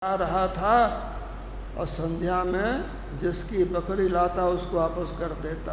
आ रहा था और संध्या में जिसकी बकरी लाता उसको वापस कर देता,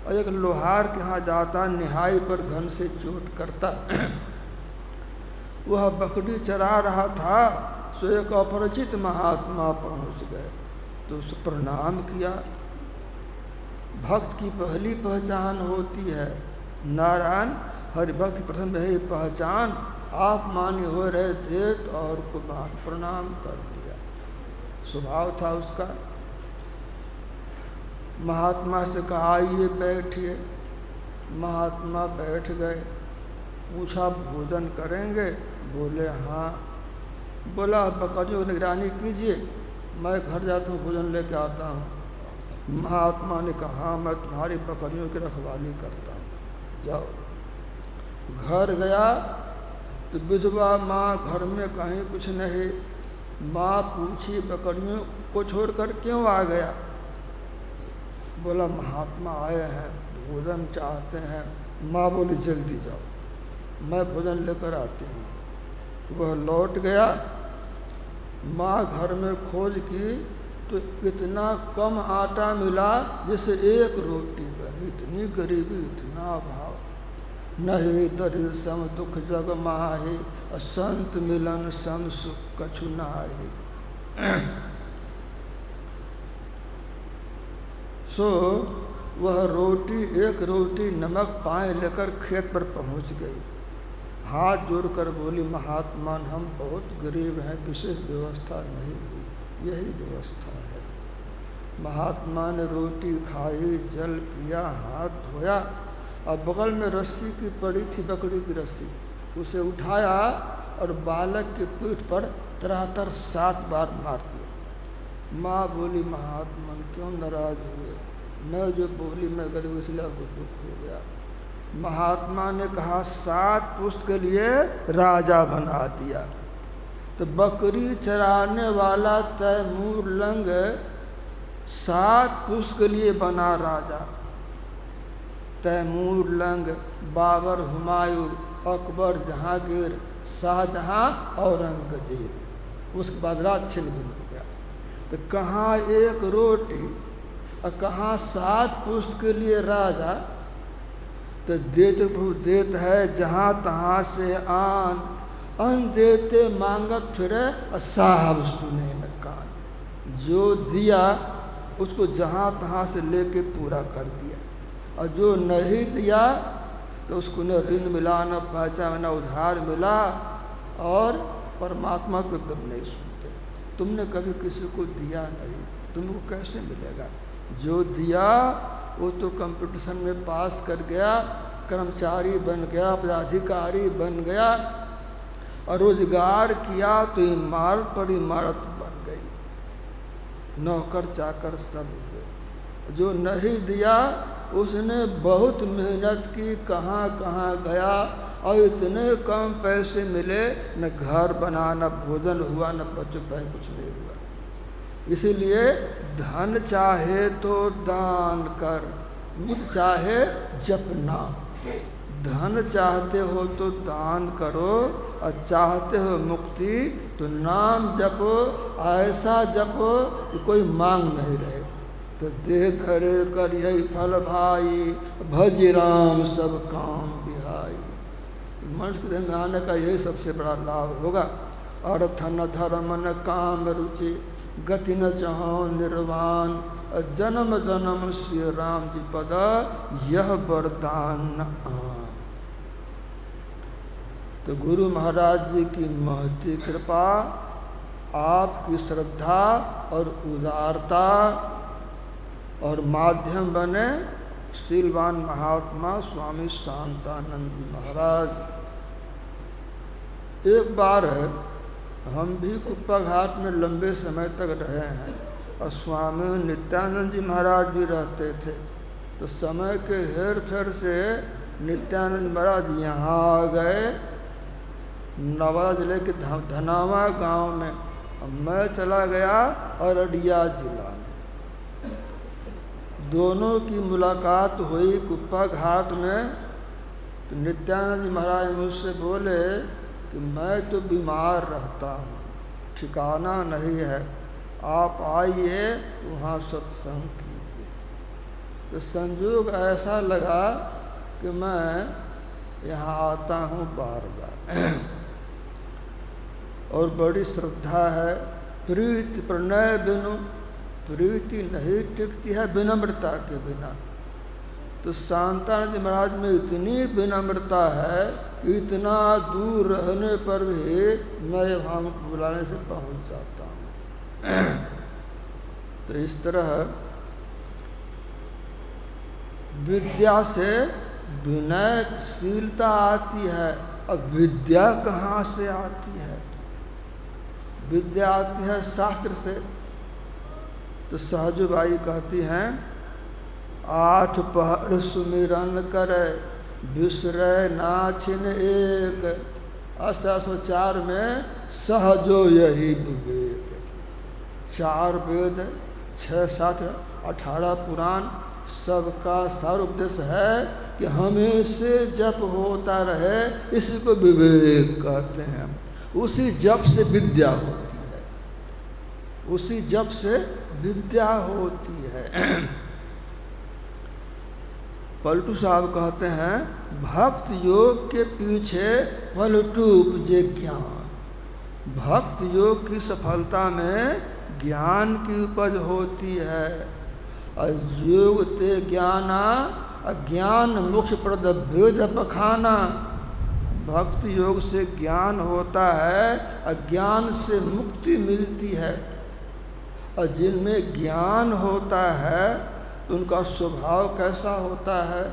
और एक लोहार के यहाँ जाता, निहाई पर घन से चोट करता। वह बकरी चरा रहा था, सो एक अपरिचित महात्मा पहुँच गए तो उस प्रणाम किया। भक्त की पहली पहचान होती है नारायण, हरिभक्त प्रथम यही पहचान, आप मान्य हो रहे थे तो और को प्रणाम कर दिया। स्वभाव था उसका। महात्मा से कहा आइए बैठिए। महात्मा बैठ गए। पूछा भोजन करेंगे? बोले हाँ। बोला बकरियों की निगरानी कीजिए, मैं घर जाता हूँ भोजन लेके आता हूँ। महात्मा ने कहा हाँ, मैं तुम्हारी बकरियों की रखवाली करता हूँ, जाओ। घर गया तो विधवा माँ घर में कहीं कुछ नहीं। माँ पूछी बकरियों को छोड़कर क्यों आ गया? बोला महात्मा आए हैं, भोजन चाहते हैं। माँ बोली जल्दी जाओ, मैं भोजन लेकर आती हूँ। वह लौट गया। माँ घर में खोज की तो इतना कम आटा मिला जिससे एक रोटी बनी। इतनी गरीबी, इतना अभाव। नहीं दरिद्र सम दुख जग माही, संत मिलन सम सुख कछु नाही। सो वह रोटी, एक रोटी नमक पाए लेकर खेत पर पहुंच गई। हाथ जोड़कर बोली महात्मा हम बहुत गरीब हैं, विशेष व्यवस्था नहीं हुई, यही व्यवस्था है। महात्मा ने रोटी खाई, जल पिया, हाथ धोया, और बगल में रस्सी की पड़ी थी, बकरी की रस्सी, उसे उठाया और बालक के पीठ पर तरातर 7 बार मार दिया। माँ बोली महात्मा क्यों नाराज हुए? मैं जो बोली मैं गरीब इसलिए आपको दुख हो गया। महात्मा ने कहा 7 पुश्त के लिए राजा बना दिया। तो बकरी चराने वाला तैमूर लंग 7 पुश्त के लिए बना राजा। तैमूर लंग, बाबर, हुमायूं, अकबर, जहांगीर, शाहजहां, औरंगजेब, उसके बाद राज छिन्न भिन्न हो गया। तो कहाँ एक रोटी और कहाँ 7 पुश्त के लिए राजा। तो देते प्रभु देत है जहाँ तहाँ से आन, अन देते मांगत फिरे और साहब सुने न कान। जो दिया उसको जहाँ तहाँ से लेके पूरा कर दिया, और जो नहीं दिया तो उसको न ऋण मिला, न पैसा, न उधार मिला, और परमात्मा को एकदम नहीं सुनते। तुमने कभी किसी को दिया नहीं, तुमको कैसे मिलेगा? जो दिया वो तो कंपटीशन में पास कर गया, कर्मचारी बन गया, पदाधिकारी बन गया, और रोजगार किया तो इमारत पर इमारत बन गई, नौकर चाकर सब हुए। जो नहीं दिया उसने बहुत मेहनत की, कहाँ कहाँ गया, और इतने कम पैसे मिले, न घर बना, न भोजन हुआ, न बच्चों पर कुछ नहीं हुआ। इसीलिए धन चाहे तो दान कर, मुझ चाहे जपना। धन चाहते हो तो दान करो, और चाहते हो मुक्ति तो नाम जपो, ऐसा जपो कि कोई मांग नहीं रहे। तो दे धरे कर यही फल भाई, भज राम सब काम बिहाई। मनुष्य के देह में आने का यही सबसे बड़ा लाभ होगा। अर्थ न धर्म न काम रुचि, गति न चाहो निर्वाण, जन्म जन्म श्री राम जी पद, यह वरदान न आन। तो गुरु महाराज जी की महती कृपा, आपकी श्रद्धा और उदारता और माध्यम बने शीलवान महात्मा स्वामी शांतानंद जी महाराज। एक बार हम भी कुप्पा घाट में लंबे समय तक रहे हैं, और स्वामी नित्यानंद जी महाराज भी रहते थे। तो समय के हेर फेर से नित्यानंद महाराज यहाँ आ गए, नवादा जिले के धनावा गांव में, और मैं चला गया अररिया जिला में। दोनों की मुलाकात हुई कुप्पा घाट में। तो नित्यानंद जी महाराज मुझसे बोले कि मैं तो बीमार रहता हूँ, ठिकाना नहीं है, आप आइए वहाँ सत्संग कीजिए। तो संयोग ऐसा लगा कि मैं यहाँ आता हूँ बार बार और बड़ी श्रद्धा है। प्रीति प्रणय बिनु, प्रीति नहीं टिकती है विनम्रता के बिना। तो शांतानंद जी महाराज में इतनी विनम्रता है, इतना दूर रहने पर भी मैं वहाँ बुलाने से पहुँच जाता हूँ। तो इस तरह विद्या से विनयशीलता आती है। अब विद्या कहाँ से आती है? विद्या आती है शास्त्र से। तो सहजबाई कहती हैं, 8 पहर सुमिरन करे, बिसरे ना छिन एक। 1804 में सहजो यही विवेक। 4 वेद, 6 शास्त्र, 18 पुराण, सबका सार उपदेश है कि हमेशा जप होता रहे, इसी को विवेक कहते हैं। उसी जप से विद्या होती है, उसी जप से विद्या होती है। पलटू साहब कहते हैं, भक्त योग के पीछे पलटू उपजे ज्ञान। भक्त योग की सफलता में ज्ञान की उपज होती है। योग ते ज्ञाना, अज्ञान मोक्ष प्रद वेद बखाना। भक्त योग से ज्ञान होता है, अज्ञान से मुक्ति मिलती है। और जिनमें ज्ञान होता है तो उनका स्वभाव कैसा होता है?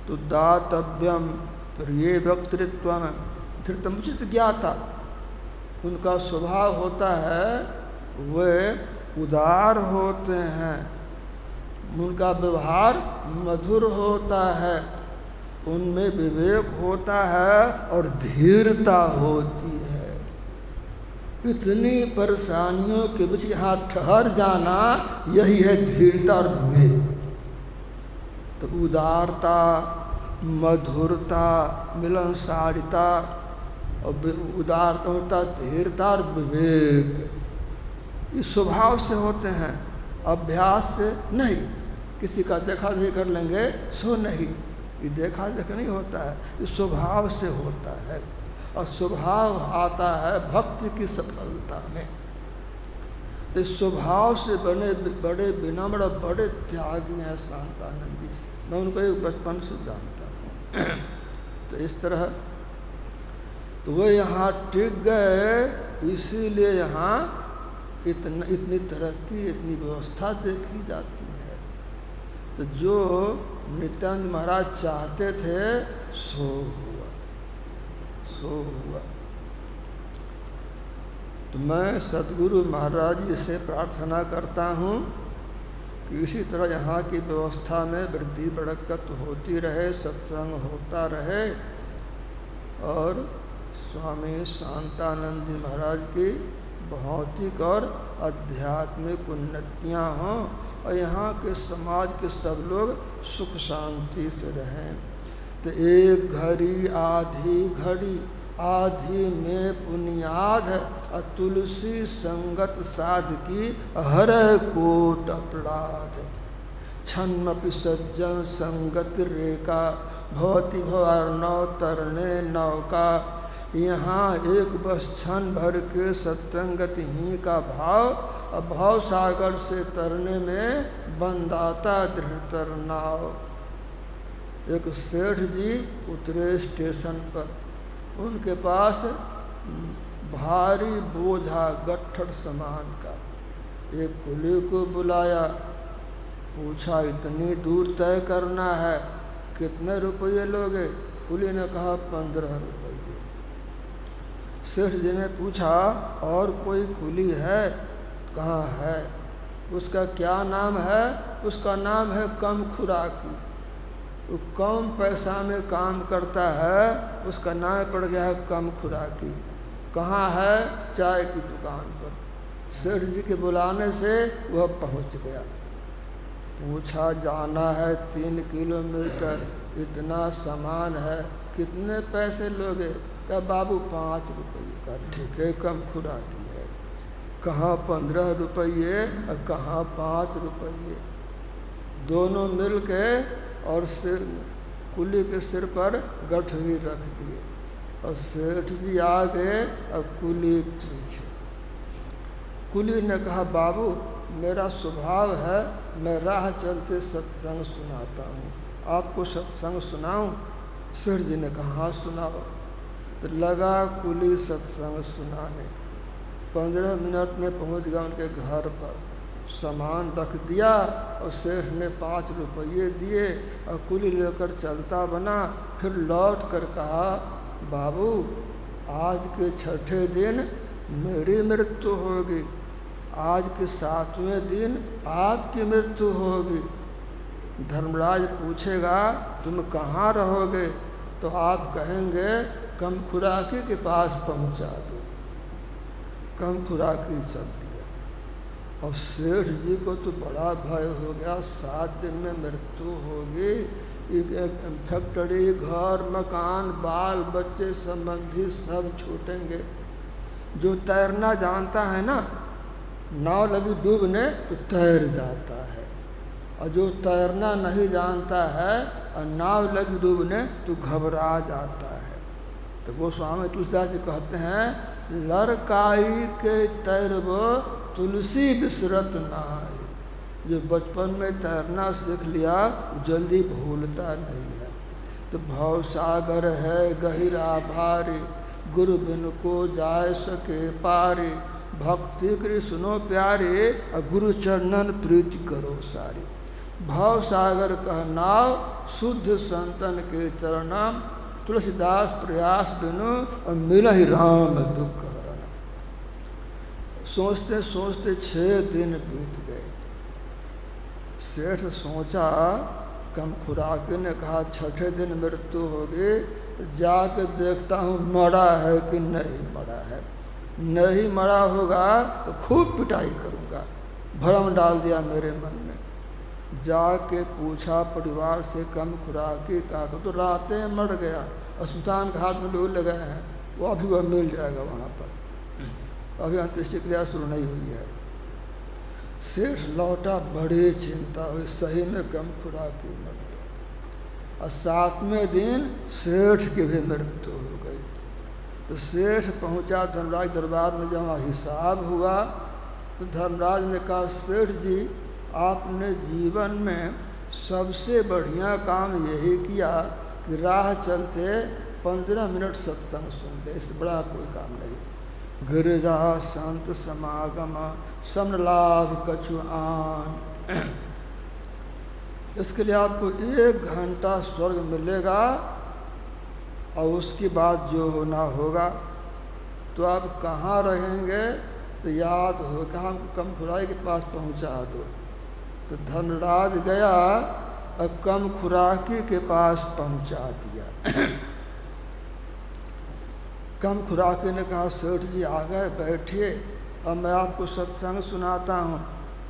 तो दातव्यम प्रिय वक्तृत्वम धृतमुचित ज्ञाता। उनका स्वभाव होता है, वे उदार होते हैं, उनका व्यवहार मधुर होता है, उनमें विवेक होता है और धीरता होती है। इतनी परेशानियों के बीच यहाँ ठहर जाना, यही है धीरता और विवेक। तो उदारता, मधुरता, मिलनसारिता और उदारता, धीरता और विवेक, इस स्वभाव से होते हैं, अभ्यास से नहीं। किसी का देखा देखी कर लेंगे सो नहीं, ये देखा देखा नहीं होता है, ये स्वभाव से होता है। और स्वभाव आता है भक्ति की सफलता में। तो स्वभाव से बड़े विनम्र, बड़े त्यागी हैं शांतानंद जी। मैं उनको एक बचपन से जानता हूँ। तो इस तरह तो वो यहाँ टिक गए, इसीलिए यहाँ इतनी तरक्की, इतनी व्यवस्था देखी जाती है। तो जो नित्यानंद महाराज चाहते थे सो हुआ। तो मैं सद्गुरु महाराज जी से प्रार्थना करता हूँ कि इसी तरह यहाँ की व्यवस्था में वृद्धि बढ़कत होती रहे, सत्संग होता रहे और स्वामी शांतानंद जी महाराज की भौतिक और आध्यात्मिक उन्नतियाँ हों और यहाँ के समाज के सब लोग सुख शांति से रहें। तो एक घड़ी आधी घड़ी, आधी में पुनियाद है, तुलसी संगत साध की हर कोट अपराध। छन्मपि सज्जन संगत रेखा, भवती भवार्णव तरने नौका। यहाँ एक बस क्षण भर के सत्संगत ही का भाव, भाव सागर से तरने में बंदाता दृढ़तर नाव। एक सेठ जी उतरे स्टेशन पर, उनके पास भारी बोझा गट्ठर सामान का। एक कुली को बुलाया, पूछा इतनी दूर तय करना है, कितने रुपये लोगे? कुली ने कहा 15 रुपये। सेठ जी ने पूछा और कोई कुली है? कहाँ है? उसका क्या नाम है? उसका नाम है कम खुराकी। वो कम पैसा में काम करता है, उसका नाम पड़ गया है कम खुराकी। कहाँ है? चाय की दुकान पर। सेठ जी के बुलाने से वह पहुँच गया। पूछा जाना है 3 किलोमीटर, इतना सामान है, कितने पैसे लोगे? क्या बाबू 5 रुपये का। ठीक है, कम खुराकी है। कहाँ 15 रुपये और कहाँ 5 रुपये, दोनों मिल के और सिर कुली के सिर पर गठरी रख दिए और सेठ जी आगे और कुली पीछे। कुली ने कहा, बाबू मेरा स्वभाव है मैं राह चलते सत्संग सुनाता हूँ, आपको सत्संग सुनाऊँ? सेठ जी ने कहा, हाँ सुनाओ। तो लगा कुली सत्संग सुनाने। 15 मिनट में पहुँच गया उनके घर पर, सामान रख दिया और सेठ ने 5 रुपये दिए और कुली लेकर चलता बना। फिर लौट कर कहा, बाबू आज के छठे दिन मेरी मृत्यु होगी, आज के 7वें दिन आपकी मृत्यु होगी। धर्मराज पूछेगा तुम कहाँ रहोगे, तो आप कहेंगे कम खुराकी के पास पहुँचा दो। कम खुराकी चल दिया। और सेठ जी को तो बड़ा भय हो गया, 7 दिन में मृत्यु होगी, फैक्ट्री घर मकान बाल बच्चे संबंधी सब छूटेंगे। जो तैरना जानता है ना, नाव लगी डूबने तो तैर जाता है, और जो तैरना नहीं जानता है और नाव लगी डूबने तो घबरा जाता है। तो गोस्वामी तुलसीदास जी कहते हैं, लड़काई के तैरबो तुलसी बिसरत नाय। जो बचपन में तैरना सीख लिया जल्दी भूलता नहीं है। तो भव सागर है गहिरा भारी, गुरु बिन को जाय सके पारी। भक्ति कृष्णो प्यारे, और गुरु चरणन प्रीति करो सारी। भव सागर कह नाव, शुद्ध संतन के चरणम। तुलसीदास प्रयास बिनु, और मिला ही राम दुख हरण। सोचते सोचते 6 दिन बीत गए। सेठ सोचा, कम खुराकी ने कहा छठे दिन मृत्यु होगी, जाके देखता हूँ मरा है कि नहीं मरा है। नहीं मरा होगा तो खूब पिटाई करूँगा। भ्रम डाल दिया मेरे मन में। जाके पूछा परिवार से, कम खुराकी का, तो रातें मर गया। स्मशान घाट में लोग लगे हैं, वो अभी वह मिल जाएगा वहाँ पर। अभी अंत्येष्टि क्रिया शुरू नहीं हुई है। सेठ लौटा, बड़ी चिंता हुई, सही में कम खुराकी मर गया। और 7वें दिन सेठ की भी मृत्यु हो गई। तो सेठ पहुंचा धर्मराज दरबार में, जहाँ हिसाब हुआ तो धर्मराज ने कहा, सेठ जी आपने जीवन में सबसे बढ़िया काम यही किया कि राह चलते 15 मिनट सत्संग सुन ले, इससे बड़ा कोई काम नहीं। गिरजा संत समागम समन लाभ कछु आन। इसके लिए आपको 1 घंटा स्वर्ग मिलेगा और उसके बाद जो होना होगा। तो आप कहाँ रहेंगे तो याद हो, कहाँ कम खुराई के पास पहुँचा दो। तो धर्मराज गया और कम खुराकी के पास पहुँचा दिया। कम खुराकी ने कहा, सेठ जी आ गए, बैठिए और मैं आपको सत्संग सुनाता हूँ।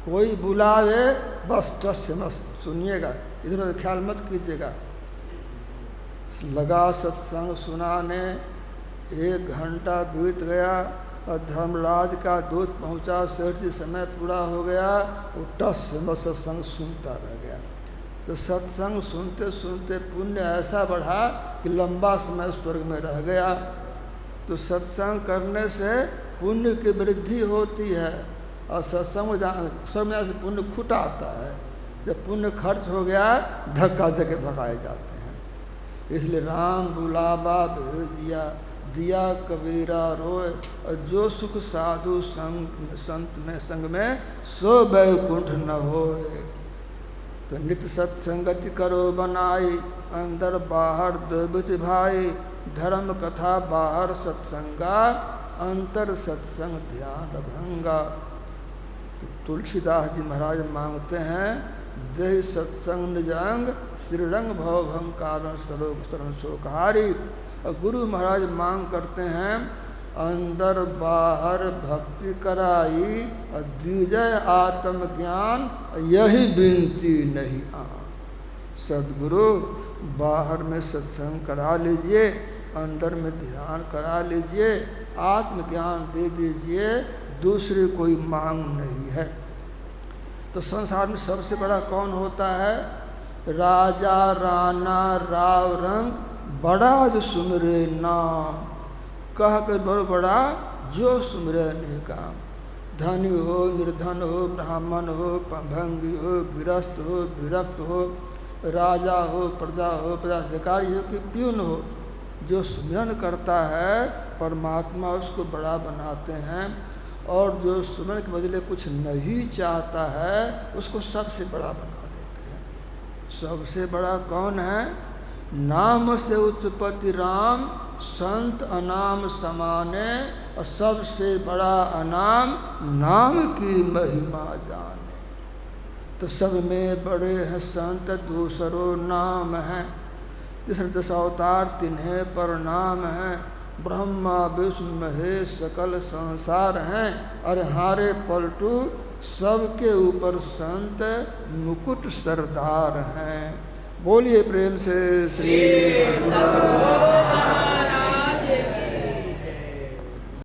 कोई बुलावे बस टस से मत सुनिएगा, इधर उधर ख्याल मत कीजिएगा। लगा सत्संग सुनाने, 1 घंटा बीत गया और धर्मराज का दूत पहुंचा। सेठ जी समय पूरा हो गया, वो टस से मत सत्संग सुनता रह गया। तो सत्संग सुनते सुनते पुण्य ऐसा बढ़ा कि लंबा समय स्वर्ग में रह गया। तो सत्संग करने से पुण्य की वृद्धि होती है और सत्संग में से पुण्य खुट आता है। जब पुण्य खर्च हो गया धक्का देके भगाए जाते हैं। इसलिए राम बुलावा भेजिया, दिया कबीरा रोए, और जो सुख साधु संत में संग में सो बैकुंठ न होए। तो नित्य सत्संगति करो बनाई, अंदर बाहर दुर्बुद्धि भाई। धर्म कथा बाहर सत्संगा, अंतर सत्संग ध्यान भंगा। तो तुलसीदास जी महाराज मांगते हैं, देह सत्संग निजंग, श्रीरंग भवभंग कारण सरोग शरण शोकहारी। और गुरु महाराज मांग करते हैं, अंदर बाहर भक्ति कराई, और दीजय आत्मज्ञान, यही विनती नहीं आन। सद्गुरु बाहर में सत्संग करा लीजिए, अंदर में ध्यान करा लीजिए, आत्मज्ञान दे दीजिए, दूसरी कोई मांग नहीं है। तो संसार में सबसे बड़ा कौन होता है? राजा राणा राव रंग बड़ा जो सुमरे नाम, कह कर बड़ बड़ा जो सुमरे निकाम। धनी हो निर्धन हो, ब्राह्मण हो भंगी हो, गृहस्थ हो विरक्त हो, राजा हो प्रजा हो, प्रजाधिकारी हो कि प्यून हो, जो सुमिरन करता है परमात्मा उसको बड़ा बनाते हैं। और जो सुमिरन के बदले कुछ नहीं चाहता है उसको सबसे बड़ा बना देते हैं। सबसे बड़ा कौन है? नाम से उत्पत्ति राम, संत अनाम समाने, और सबसे बड़ा अनाम नाम की महिमा जाने। तो सब में बड़े हैं संत, दूसरो नाम है। तीसरे दशावतार तिन्हें प्रणाम है। ब्रह्मा विष्णु महेश सकल संसार हैं। अरे हारे पलटू सबके ऊपर संत मुकुट सरदार हैं। बोलिए प्रेम से श्री